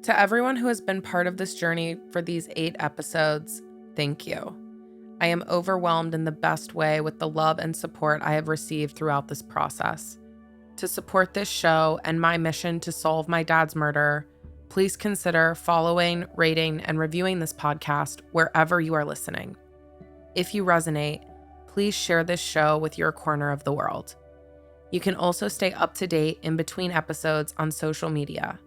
To everyone who has been part of this journey for these 8 episodes, thank you. I am overwhelmed in the best way with the love and support I have received throughout this process. To support this show and my mission to solve my dad's murder, please consider following, rating, and reviewing this podcast wherever you are listening. If you resonate, please share this show with your corner of the world. You can also stay up to date in between episodes on social media.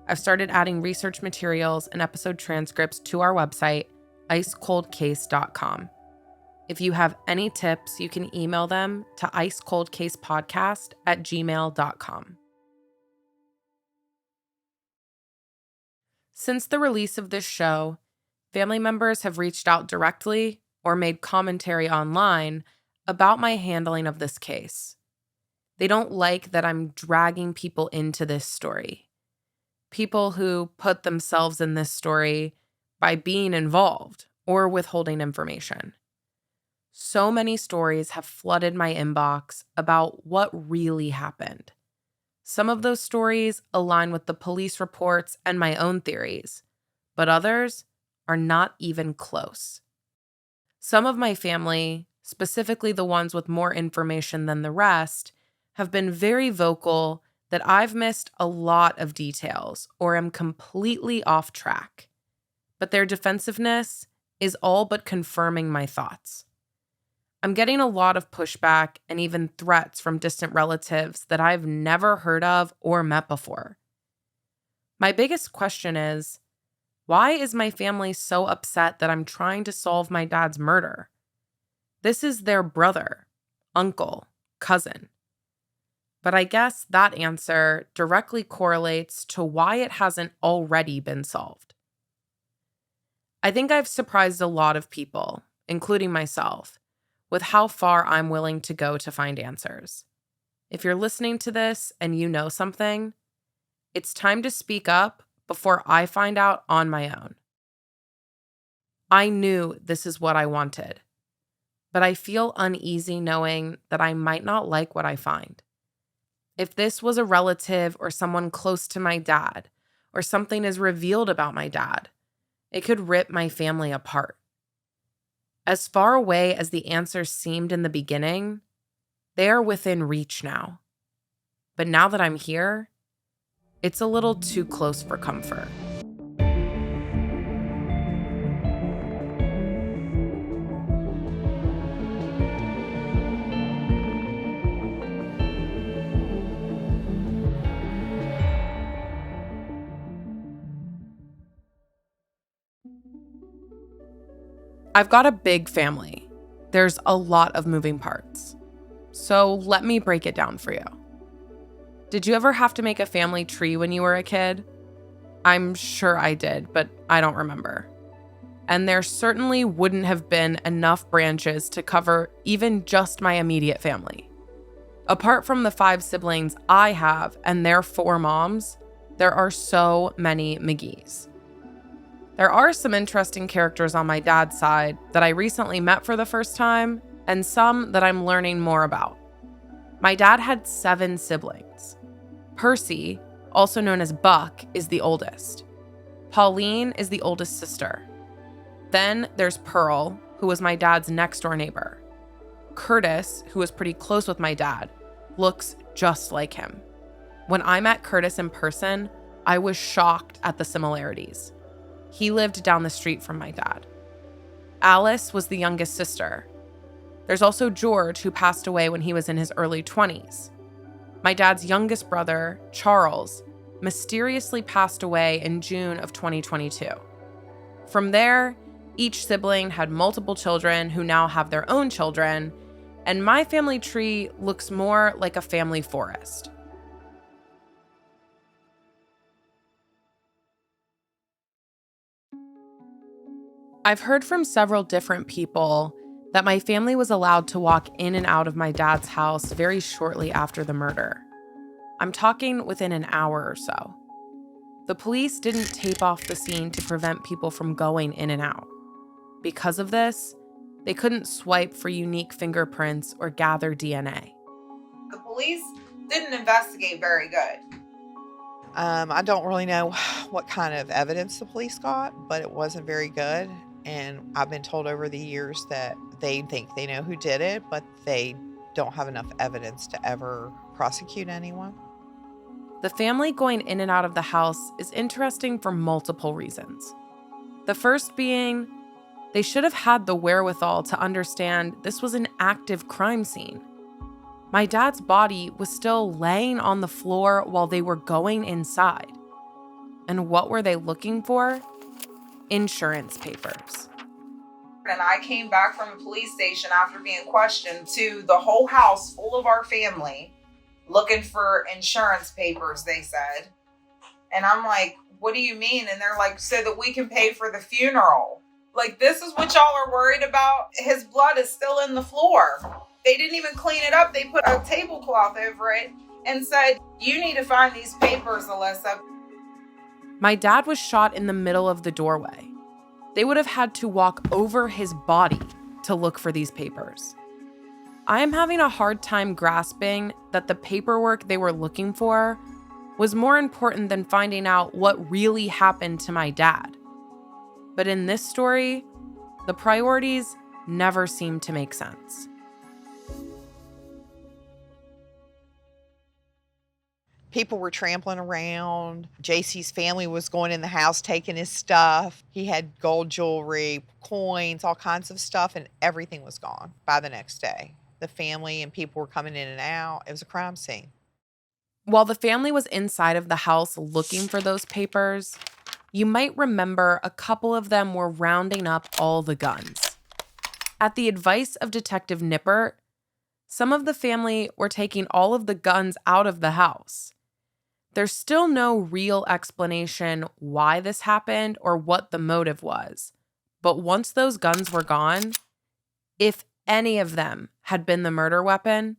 I've started adding research materials and episode transcripts to our website, icecoldcase.com. If you have any tips, you can email them to icecoldcasepodcast@gmail.com. Since the release of this show, family members have reached out directly or made commentary online about my handling of this case. They don't like that I'm dragging people into this story. People who put themselves in this story by being involved or withholding information. So many stories have flooded my inbox about what really happened. Some of those stories align with the police reports and my own theories, but others are not even close. Some of my family, specifically the ones with more information than the rest, have been very vocal that I've missed a lot of details or am completely off track. But their defensiveness is all but confirming my thoughts. I'm getting a lot of pushback and even threats from distant relatives that I've never heard of or met before. My biggest question is, why is my family so upset that I'm trying to solve my dad's murder? This is their brother, uncle, cousin. But I guess that answer directly correlates to why it hasn't already been solved. I think I've surprised a lot of people, including myself, with how far I'm willing to go to find answers. If you're listening to this and you know something, it's time to speak up before I find out on my own. I knew this is what I wanted, but I feel uneasy knowing that I might not like what I find. If this was a relative or someone close to my dad, or something is revealed about my dad, it could rip my family apart. As far away as the answers seemed in the beginning, they are within reach now. But now that I'm here, it's a little too close for comfort. I've got a big family. There's a lot of moving parts. So let me break it down for you. Did you ever have to make a family tree when you were a kid? I'm sure I did, but I don't remember. And there certainly wouldn't have been enough branches to cover even just my immediate family. Apart from the 5 siblings I have and their 4 moms, there are so many McGees. There are some interesting characters on my dad's side that I recently met for the first time, and some that I'm learning more about. My dad had 7 siblings. Percy, also known as Buck, is the oldest. Pauline is the oldest sister. Then there's Pearl, who was my dad's next-door neighbor. Curtis, who was pretty close with my dad, looks just like him. When I met Curtis in person, I was shocked at the similarities. He lived down the street from my dad. Alice was the youngest sister. There's also George, who passed away when he was in his early 20s. My dad's youngest brother, Charles, mysteriously passed away in June of 2022. From there, each sibling had multiple children who now have their own children, and my family tree looks more like a family forest. I've heard from several different people that my family was allowed to walk in and out of my dad's house very shortly after the murder. I'm talking within an hour or so. The police didn't tape off the scene to prevent people from going in and out. Because of this, they couldn't swipe for unique fingerprints or gather DNA. The police didn't investigate very good. I don't really know what kind of evidence the police got, but it wasn't very good. And I've been told over the years that they think they know who did it, but they don't have enough evidence to ever prosecute anyone. The family going in and out of the house is interesting for multiple reasons. The first being, they should have had the wherewithal to understand this was an active crime scene. My dad's body was still laying on the floor while they were going inside. And what were they looking for? Insurance papers. And I came back from the police station after being questioned to the whole house full of our family looking for insurance papers, they said. And I'm like, what do you mean? And they're like, so that we can pay for the funeral. Like, this is what y'all are worried about? His blood is still in the floor. They didn't even clean it up. They put a tablecloth over it and said, you need to find these papers, Alyssa. My dad was shot in the middle of the doorway. They would have had to walk over his body to look for these papers. I am having a hard time grasping that the paperwork they were looking for was more important than finding out what really happened to my dad. But in this story, the priorities never seem to make sense. People were trampling around. JC's family was going in the house, taking his stuff. He had gold jewelry, coins, all kinds of stuff, and everything was gone by the next day. The family and people were coming in and out. It was a crime scene. While the family was inside of the house looking for those papers, you might remember a couple of them were rounding up all the guns. At the advice of Detective Nippert, some of the family were taking all of the guns out of the house. There's still no real explanation why this happened or what the motive was. But once those guns were gone, if any of them had been the murder weapon,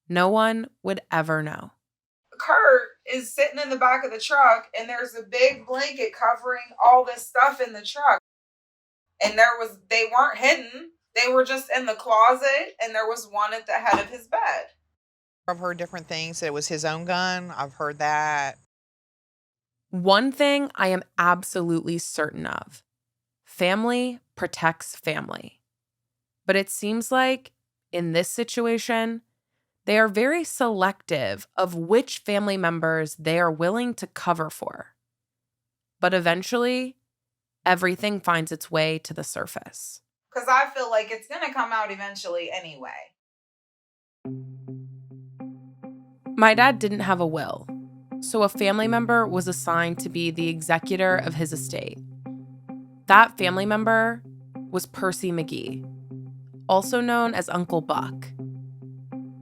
no one would ever know. Kurt is sitting in the back of the truck and there's a big blanket covering all this stuff in the truck. And they weren't hidden. They were just in the closet and there was one at the head of his bed. I've heard different things, that it was his own gun. I've heard that. One thing I am absolutely certain of: family protects family. But it seems like, in this situation, they are very selective of which family members they are willing to cover for. But eventually, everything finds its way to the surface. Because I feel like it's going to come out eventually anyway. My dad didn't have a will, so a family member was assigned to be the executor of his estate. That family member was Percy McGee, also known as Uncle Buck.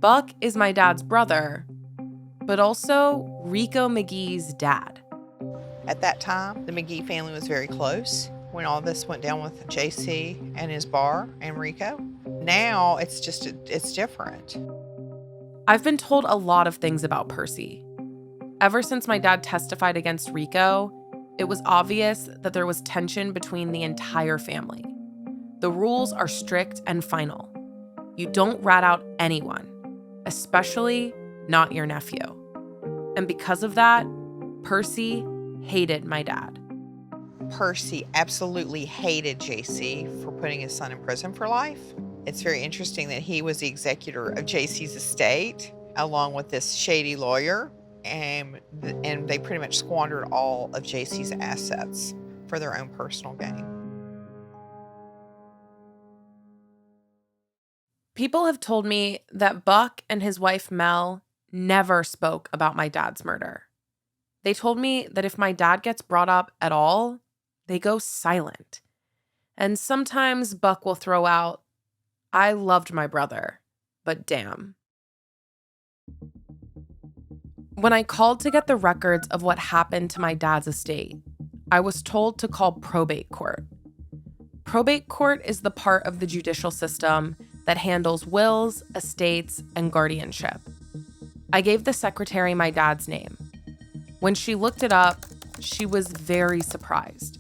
Buck is my dad's brother, but also Rico McGee's dad. At that time, the McGee family was very close when all this went down with JC and his bar and Rico. Now it's different. I've been told a lot of things about Percy. Ever since my dad testified against Rico, it was obvious that there was tension between the entire family. The rules are strict and final. You don't rat out anyone, especially not your nephew. And because of that, Percy hated my dad. Percy absolutely hated JC for putting his son in prison for life. It's very interesting that he was the executor of JC's estate, along with this shady lawyer, and they pretty much squandered all of JC's assets for their own personal gain. People have told me that Buck and his wife Mel never spoke about my dad's murder. They told me that if my dad gets brought up at all, they go silent. And sometimes Buck will throw out, "I loved my brother, but damn." When I called to get the records of what happened to my dad's estate, I was told to call probate court. Probate court is the part of the judicial system that handles wills, estates, and guardianship. I gave the secretary my dad's name. When she looked it up, she was very surprised.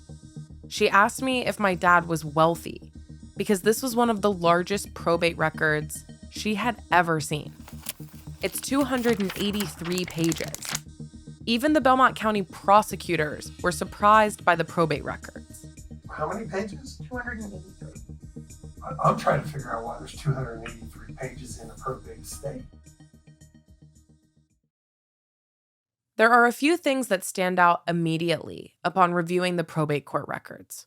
She asked me if my dad was wealthy, because this was one of the largest probate records she had ever seen. It's 283 pages. Even the Belmont County prosecutors were surprised by the probate records. How many pages? 283. I'm trying to figure out why there's 283 pages in a probate estate. There are a few things that stand out immediately upon reviewing the probate court records.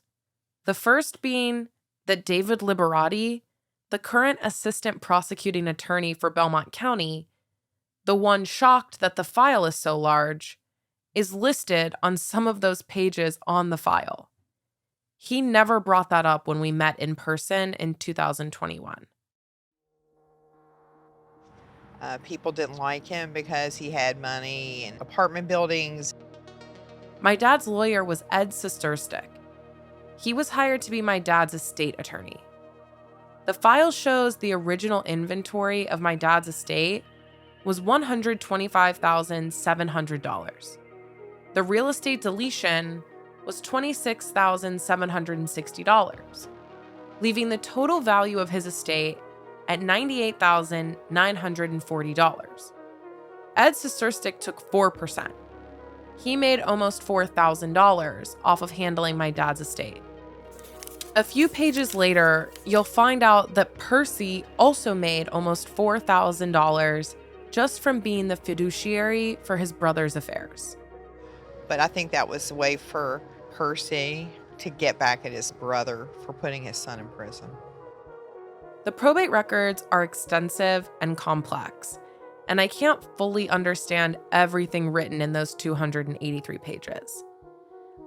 The first being that David Liberati, the current assistant prosecuting attorney for Belmont County, the one shocked that the file is so large, is listed on some of those pages on the file. He never brought that up when we met in person in 2021. People didn't like him because he had money and apartment buildings. My dad's lawyer was Ed Sesterstick. He was hired to be my dad's estate attorney. The file shows the original inventory of my dad's estate was $125,700. The real estate deletion was $26,760, leaving the total value of his estate at $98,940. Ed Sesterstick took 4%. He made almost $4,000 off of handling my dad's estate. A few pages later, you'll find out that Percy also made almost $4,000 just from being the fiduciary for his brother's affairs. But I think that was a way for Percy to get back at his brother for putting his son in prison. The probate records are extensive and complex, and I can't fully understand everything written in those 283 pages.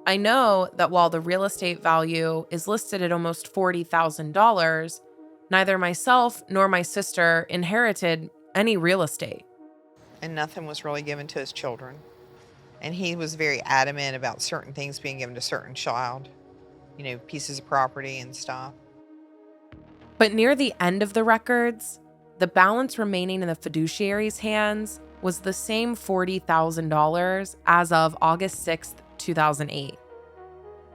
I know that while the real estate value is listed at almost $40,000, neither myself nor my sister inherited any real estate. And nothing was really given to his children. And he was very adamant about certain things being given to certain child, pieces of property and stuff. But near the end of the records, the balance remaining in the fiduciary's hands was the same $40,000 as of August 6th, 2008.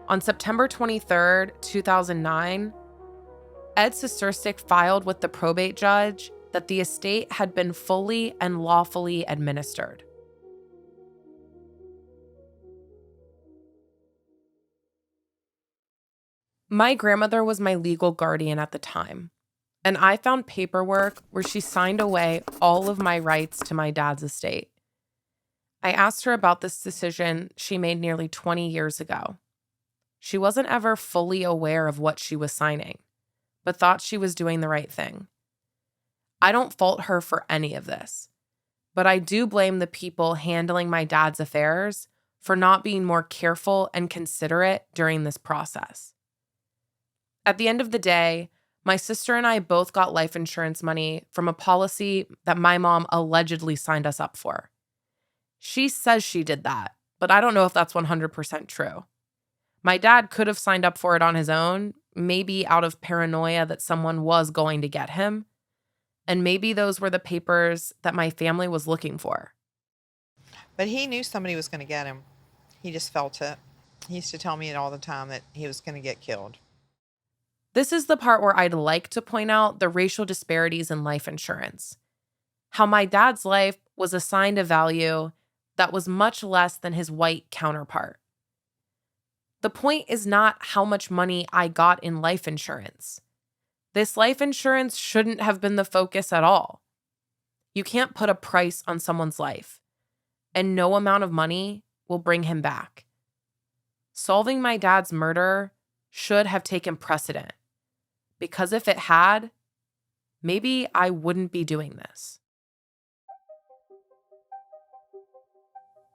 On September 23rd, 2009, Ed Sesterstick filed with the probate judge that the estate had been fully and lawfully administered. My grandmother was my legal guardian at the time, and I found paperwork where she signed away all of my rights to my dad's estate. I asked her about this decision she made nearly 20 years ago. She wasn't ever fully aware of what she was signing, but thought she was doing the right thing. I don't fault her for any of this, but I do blame the people handling my dad's affairs for not being more careful and considerate during this process. At the end of the day, my sister and I both got life insurance money from a policy that my mom allegedly signed us up for. She says she did that, but I don't know if that's 100% true. My dad could have signed up for it on his own, maybe out of paranoia that someone was going to get him, and maybe those were the papers that my family was looking for. But he knew somebody was going to get him. He just felt it. He used to tell me it all the time that he was going to get killed. This is the part where I'd like to point out the racial disparities in life insurance. How my dad's life was assigned a value that was much less than his white counterpart. The point is not how much money I got in life insurance. This life insurance shouldn't have been the focus at all. You can't put a price on someone's life, and no amount of money will bring him back. Solving my dad's murder should have taken precedent, because if it had, maybe I wouldn't be doing this.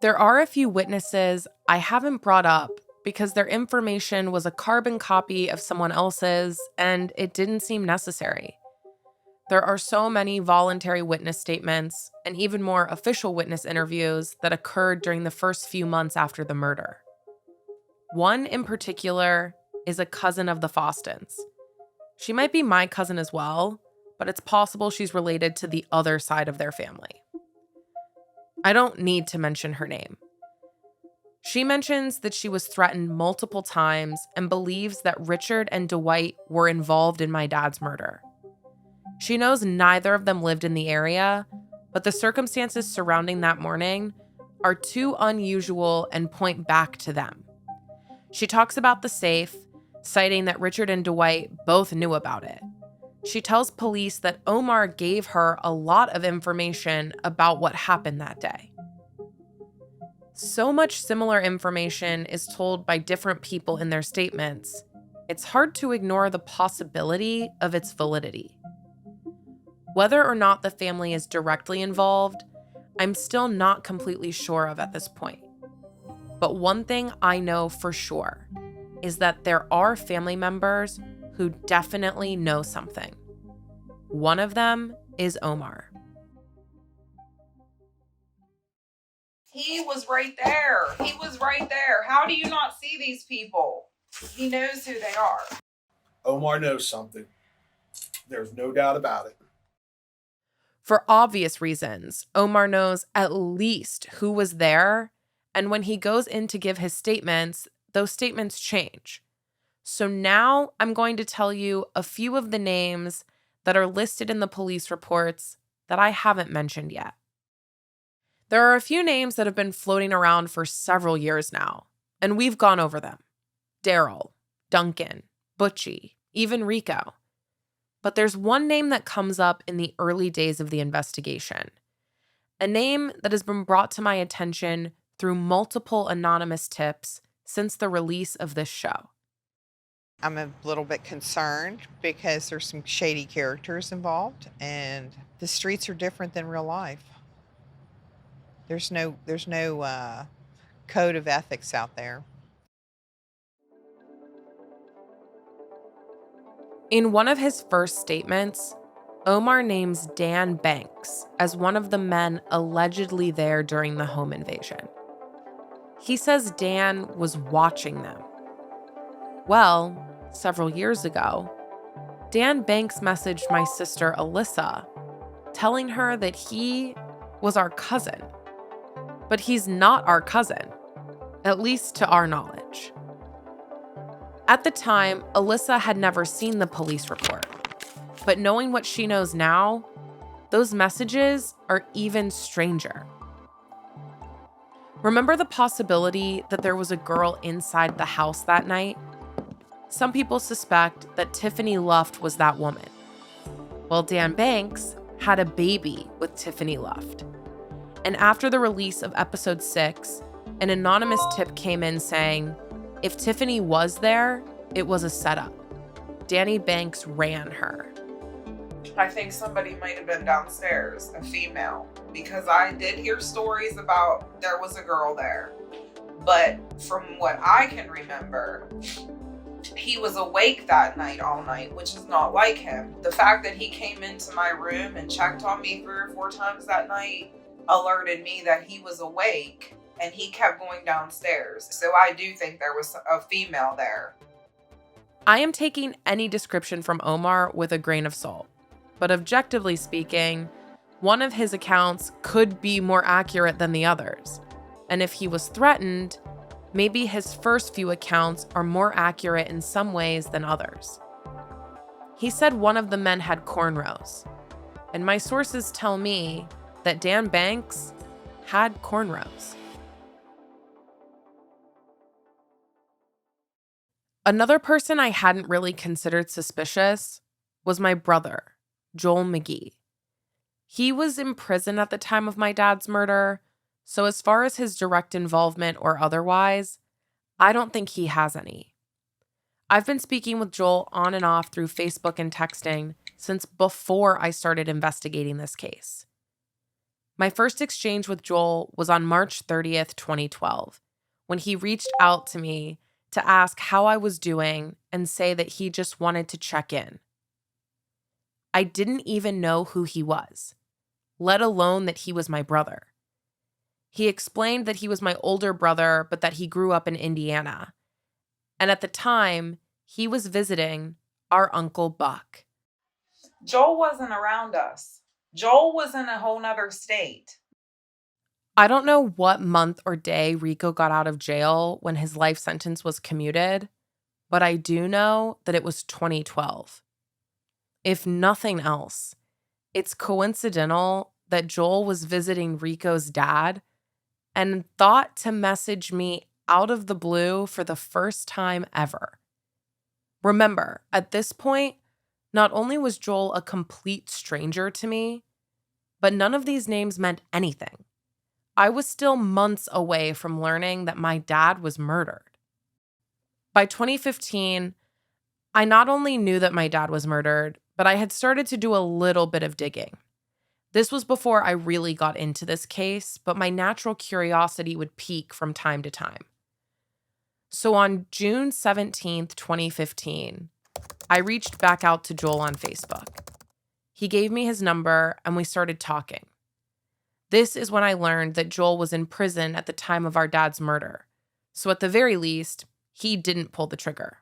There are a few witnesses I haven't brought up because their information was a carbon copy of someone else's and it didn't seem necessary. There are so many voluntary witness statements and even more official witness interviews that occurred during the first few months after the murder. One in particular is a cousin of the Faustins. She might be my cousin as well, but it's possible she's related to the other side of their family. I don't need to mention her name. She mentions that she was threatened multiple times and believes that Richard and Dwight were involved in my dad's murder. She knows neither of them lived in the area, but the circumstances surrounding that morning are too unusual and point back to them. She talks about the safe, citing that Richard and Dwight both knew about it. She tells police that Omar gave her a lot of information about what happened that day. So much similar information is told by different people in their statements, it's hard to ignore the possibility of its validity. Whether or not the family is directly involved, I'm still not completely sure of at this point. But one thing I know for sure is that there are family members who definitely know something. One of them is Omar. He was right there. He was right there. How do you not see these people? He knows who they are. Omar knows something. There's no doubt about it. For obvious reasons, Omar knows at least who was there, and when he goes in to give his statements, those statements change. So now I'm going to tell you a few of the names that are listed in the police reports that I haven't mentioned yet. There are a few names that have been floating around for several years now, and we've gone over them. Daryl, Duncan, Butchie, even Rico. But there's one name that comes up in the early days of the investigation. A name that has been brought to my attention through multiple anonymous tips since the release of this show. I'm a little bit concerned because there's some shady characters involved, and the streets are different than real life. There's no code of ethics out there. In one of his first statements, Omar names Dan Banks as one of the men allegedly there during the home invasion. He says Dan was watching them. Well, several years ago, Dan Banks messaged my sister Alyssa, telling her that he was our cousin. But he's not our cousin, at least to our knowledge. At the time, Alyssa had never seen the police report, but knowing what she knows now, those messages are even stranger. Remember the possibility that there was a girl inside the house that night? Some people suspect that Tiffany Luft was that woman. Well, Dan Banks had a baby with Tiffany Luft. And after the release of episode 6, an anonymous tip came in saying, if Tiffany was there, it was a setup. Danny Banks ran her. I think somebody might have been downstairs, a female, because I did hear stories about there was a girl there. But from what I can remember, he was awake that night all night, which is not like him. The fact that he came into my room and checked on me 3 or 4 times that night alerted me that he was awake, and he kept going downstairs. So I do think there was a female there. I am taking any description from Omar with a grain of salt, but objectively speaking, one of his accounts could be more accurate than the others. And if he was threatened, maybe his first few accounts are more accurate in some ways than others. He said one of the men had cornrows, and my sources tell me that Dan Banks had cornrows. Another person I hadn't really considered suspicious was my brother, Joel McGee. He was in prison at the time of my dad's murder, so as far as his direct involvement or otherwise, I don't think he has any. I've been speaking with Joel on and off through Facebook and texting since before I started investigating this case. My first exchange with Joel was on March 30th, 2012, when he reached out to me to ask how I was doing and say that he just wanted to check in. I didn't even know who he was, let alone that he was my brother. He explained that he was my older brother, but that he grew up in Indiana. And at the time, he was visiting our Uncle Buck. Joel wasn't around us. Joel was in a whole nother state. I don't know what month or day Rico got out of jail when his life sentence was commuted, but I do know that it was 2012. If nothing else, it's coincidental that Joel was visiting Rico's dad, and thought to message me out of the blue for the first time ever. Remember, at this point, not only was Joel a complete stranger to me, but none of these names meant anything. I was still months away from learning that my dad was murdered. By 2015, I not only knew that my dad was murdered, but I had started to do a little bit of digging. This was before I really got into this case, but my natural curiosity would peak from time to time. So on June 17th, 2015, I reached back out to Joel on Facebook. He gave me his number and we started talking. This is when I learned that Joel was in prison at the time of our dad's murder. So at the very least, he didn't pull the trigger.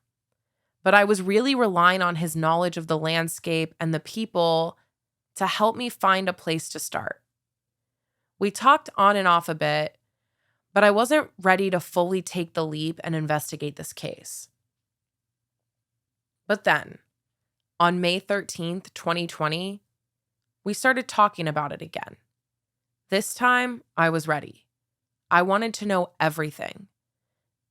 But I was really relying on his knowledge of the landscape and the people to help me find a place to start. We talked on and off a bit, but I wasn't ready to fully take the leap and investigate this case. But then, on May 13th, 2020, we started talking about it again. This time, I was ready. I wanted to know everything.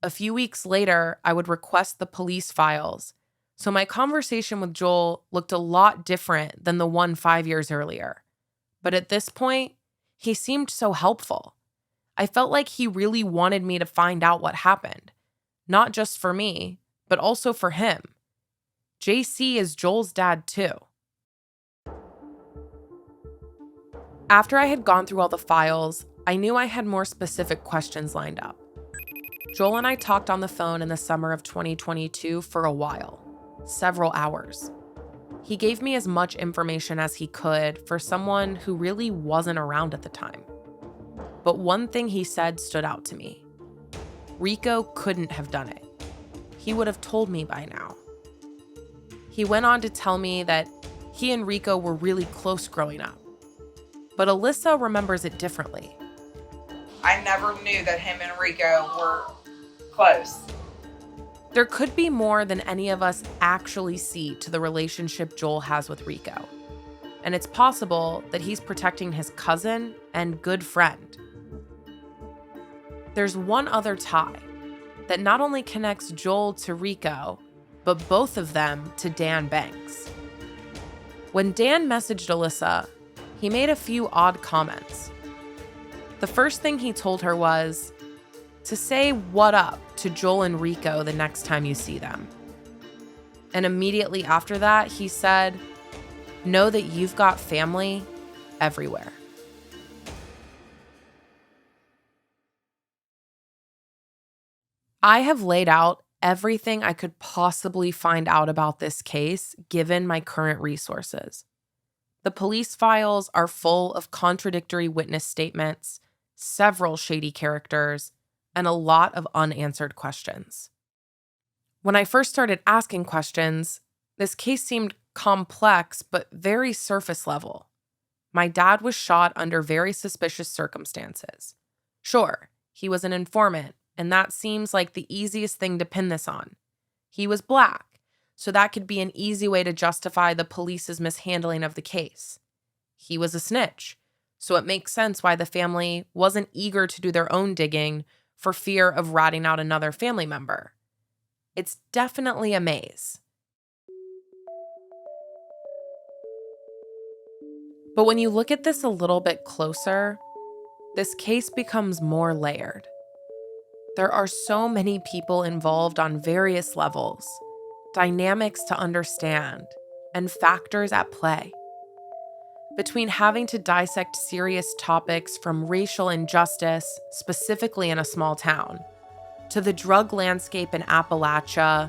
A few weeks later, I would request the police files, so my conversation with Joel looked a lot different than the one 5 years earlier. But at this point, he seemed so helpful. I felt like he really wanted me to find out what happened, not just for me, but also for him. JC is Joel's dad too. After I had gone through all the files, I knew I had more specific questions lined up. Joel and I talked on the phone in the summer of 2022 for a while, several hours. He gave me as much information as he could for someone who really wasn't around at the time. But one thing he said stood out to me. Rico couldn't have done it. He would have told me by now. He went on to tell me that he and Rico were really close growing up. But Alyssa remembers it differently. I never knew that him and Rico were close. There could be more than any of us actually see to the relationship Joel has with Rico. And it's possible that he's protecting his cousin and good friend. There's one other tie that not only connects Joel to Rico, but both of them to Dan Banks. When Dan messaged Alyssa, he made a few odd comments. The first thing he told her was to say what up to Joel and Rico the next time you see them. And immediately after that, he said, know that you've got family everywhere. I have laid out everything I could possibly find out about this case given my current resources. The police files are full of contradictory witness statements, several shady characters, and a lot of unanswered questions. When I first started asking questions, this case seemed complex but very surface level. My dad was shot under very suspicious circumstances. Sure, he was an informant, and that seems like the easiest thing to pin this on. He was Black, so that could be an easy way to justify the police's mishandling of the case. He was a snitch, so it makes sense why the family wasn't eager to do their own digging for fear of ratting out another family member. It's definitely a maze. But when you look at this a little bit closer, this case becomes more layered. There are so many people involved on various levels, dynamics to understand, and factors at play. Between having to dissect serious topics from racial injustice, specifically in a small town, to the drug landscape in Appalachia,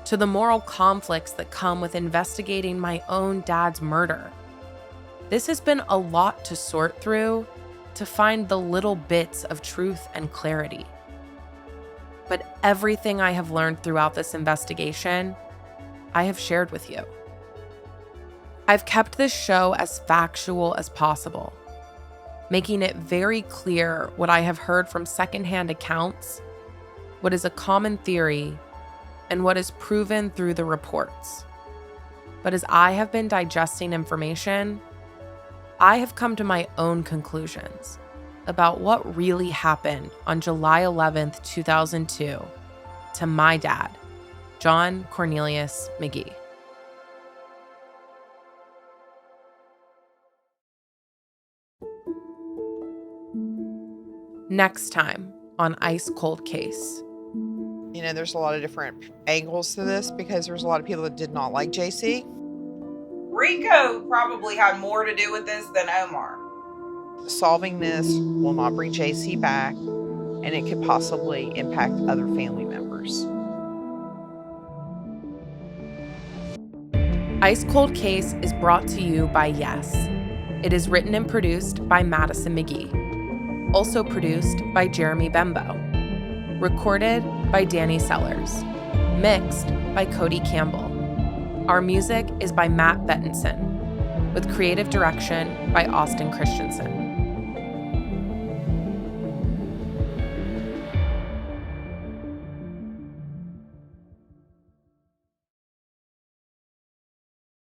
to the moral conflicts that come with investigating my own dad's murder. This has been a lot to sort through to find the little bits of truth and clarity. But everything I have learned throughout this investigation, I have shared with you. I've kept this show as factual as possible, making it very clear what I have heard from secondhand accounts, what is a common theory, and what is proven through the reports. But as I have been digesting information, I have come to my own conclusions, about what really happened on July 11th, 2002, to my dad, John Cornelius McGee. Next time on Ice Cold Case. You know, there's a lot of different angles to this because there's a lot of people that did not like JC. Rico probably had more to do with this than Omar. Solving this will not bring JC back, and it could possibly impact other family members. Ice Cold Case is brought to you by Yes. It is written and produced by Madison McGee. Also produced by Jeremy Bembo. Recorded by Danny Sellers. Mixed by Cody Campbell. Our music is by Matt Bettinson, with creative direction by Austin Christensen.